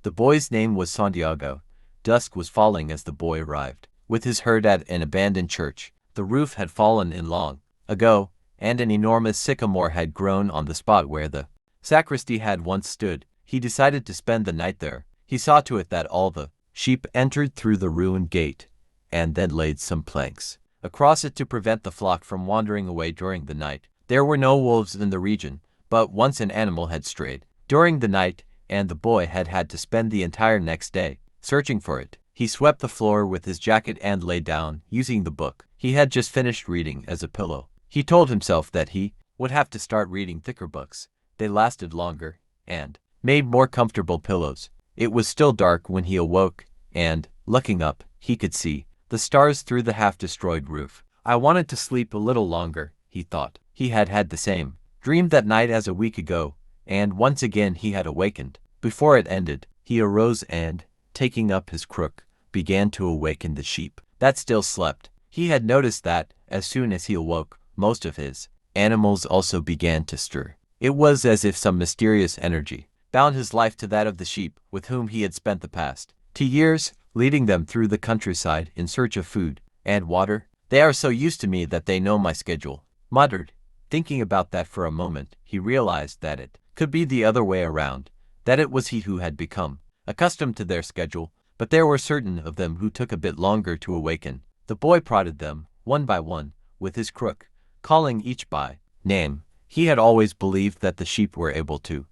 The boy's name was Santiago. Dusk was falling as the boy arrived, with his herd at an abandoned church. The roof had fallen in long ago, and an enormous sycamore had grown on the spot where the sacristy had once stood. He decided to spend the night there. He saw to it that all the sheep entered through the ruined gate, and then laid some planks across it to prevent the flock from wandering away during the night. There were no wolves in the region, but once an animal had strayed during the night, and the boy had had to spend the entire next day searching for it. He swept the floor with his jacket and lay down, using the book he had just finished reading as a pillow. He told himself that he would have to start reading thicker books. They lasted longer and made more comfortable pillows. It was still dark when he awoke, and, looking up, he could see the stars through the half-destroyed roof. I wanted to sleep a little longer, he thought. He had had the same dream that night as a week ago, and once again he had awakened. Before it ended, he arose and, taking up his crook, began to awaken the sheep that still slept. He had noticed that, as soon as he awoke, most of his animals also began to stir. It was as if some mysterious energy bound his life to that of the sheep with whom he had spent the past 2 years, leading them through the countryside in search of food and water. They are so used to me that they know my schedule, muttered. Thinking about that for a moment, he realized that it could be the other way around, that it was he who had become accustomed to their schedule, but there were certain of them who took a bit longer to awaken. The boy prodded them, one by one, with his crook, calling each by name. He had always believed that the sheep were able to